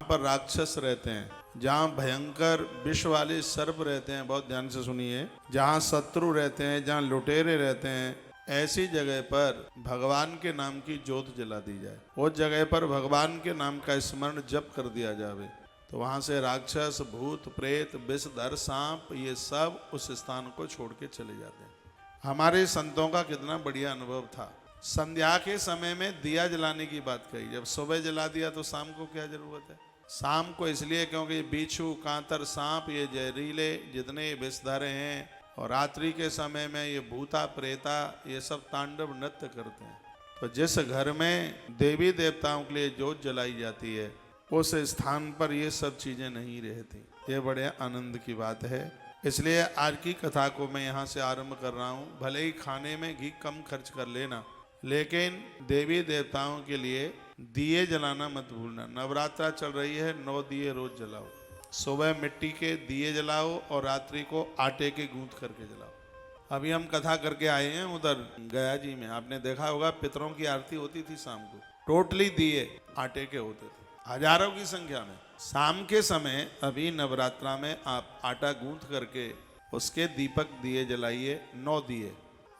पर राक्षस रहते हैं, जहाँ भयंकर विष वाले सर्प रहते हैं, बहुत ध्यान से सुनिए, जहाँ शत्रु रहते हैं, जहाँ लुटेरे रहते हैं, ऐसी जगह पर भगवान के नाम की ज्योत जला दी जाए। उस जगह पर भगवान के नाम का स्मरण जप कर दिया जावे तो वहां से राक्षस, भूत, प्रेत, विषधर, सांप, ये सब उस स्थान को छोड़ के चले जाते हैं। हमारे संतों का कितना बढ़िया अनुभव था। संध्या के समय में दिया जलाने की बात कही, जब सुबह जला दिया तो शाम को क्या जरूरत है। शाम को इसलिए क्योंकि बिच्छू, कांतर, सांप, ये जहरीले जितने विषधर हैं, और रात्रि के समय में ये भूता प्रेता ये सब तांडव नृत्य करते हैं। तो जिस घर में देवी देवताओं के लिए ज्योत जलाई जाती है उस स्थान पर ये सब चीजें नहीं रहती। ये बड़े आनंद की बात है। इसलिए आज की कथा को मैं यहाँ से आरंभ कर रहा हूँ। भले ही खाने में घी कम खर्च कर लेना, लेकिन देवी देवताओं के लिए दिए जलाना मत भूलना। नवरात्रा चल रही है, 9 दिए रोज जलाओ। सुबह मिट्टी के दिए जलाओ और रात्रि को आटे के गूंथ करके जलाओ। अभी हम कथा करके आए हैं उधर गया जी में, आपने देखा होगा पितरों की आरती होती थी शाम को, टोटली दिए आटे के होते थे, हजारों की संख्या में। शाम के समय अभी नवरात्रा में आप आटा गूंथ करके उसके दीपक दिए जलाइए, 9 दिए,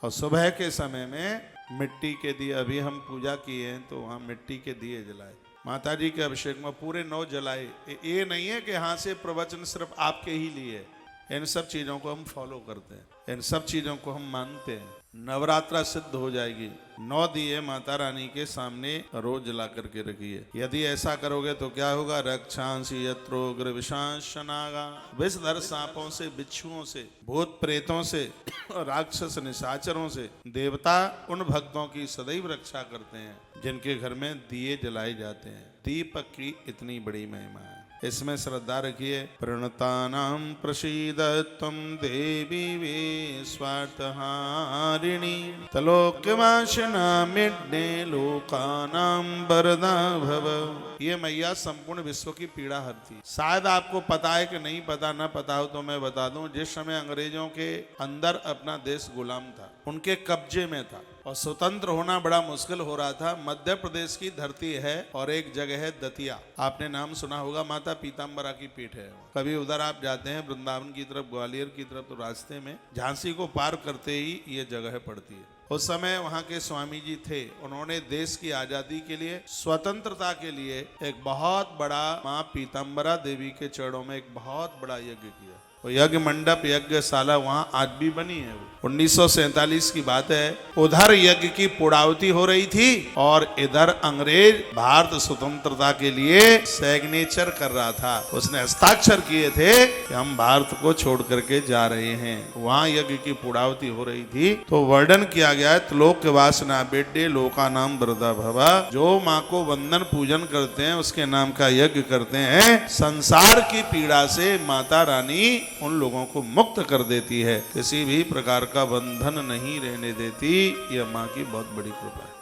और सुबह के समय में मिट्टी के दिए, अभी हम पूजा किए हैं तो वहाँ मिट्टी के दिए जलाए, माता जी के अभिषेक में पूरे 9 जलाए। ये नहीं है कि यहाँ से प्रवचन सिर्फ आपके ही लिए, इन सब चीजों को हम फॉलो करते हैं, इन सब चीजों को हम मानते हैं। नवरात्रा सिद्ध हो जाएगी। 9 दिए माता रानी के सामने रोज जला करके रखिए। यदि ऐसा करोगे तो क्या होगा, रक्षांसी यत्रोग्र विशांशनागा, विषधर सांपों से, बिच्छुओं से, भूत प्रेतों से, राक्षस निशाचरों से देवता उन भक्तों की सदैव रक्षा करते हैं जिनके घर में दिए जलाए जाते हैं। दीपक की इतनी बड़ी महिमा है, इसमें श्रद्धा रखिए। प्रणतानां प्रसीद त्वं देवी विश्वार्थहारिणी, त्रिलोक्यवासिनामिड्डे लोकानां वरदा भव। ये मैया संपूर्ण विश्व की पीड़ा हरती। शायद आपको पता है कि नहीं पता, ना पता हो तो मैं बता दूं, जिस समय अंग्रेजों के अंदर अपना देश गुलाम था, उनके कब्जे में था और स्वतंत्र होना बड़ा मुश्किल हो रहा था। मध्य प्रदेश की धरती है और एक जगह है दतिया, आपने नाम सुना होगा, माता पीताम्बरा की पीठ है। कभी उधर आप जाते हैं वृंदावन की तरफ, ग्वालियर की तरफ, तो रास्ते में झांसी को पार करते ही ये जगह पड़ती है। उस समय वहाँ के स्वामी जी थे, उन्होंने देश की आजादी के लिए, स्वतंत्रता के लिए एक बहुत बड़ा माँ पीताम्बरा देवी के चरणों में एक बहुत बड़ा यज्ञ किया। वो यज्ञ मंडप, यज्ञशाला वहाँ आज भी बनी है। 1947 की बात है। उधर यज्ञ की पूर्णाहुति हो रही थी और इधर अंग्रेज भारत स्वतंत्रता के लिए सिग्नेचर कर रहा था, उसने हस्ताक्षर किए थे कि हम भारत को छोड़ करके जा रहे हैं। वहाँ यज्ञ की पूर्णाहुति हो रही थी तो वर्णन किया गया है, त्रिलोक्यवासिना बेड्डे लोकानां वरदा भवा। जो माँ को वंदन पूजन करते हैं, उसके नाम का यज्ञ करते हैं, संसार की पीड़ा से माता रानी उन लोगों को मुक्त कर देती है, किसी भी प्रकार का बंधन नहीं रहने देती। यह माँ की बहुत बड़ी कृपा है।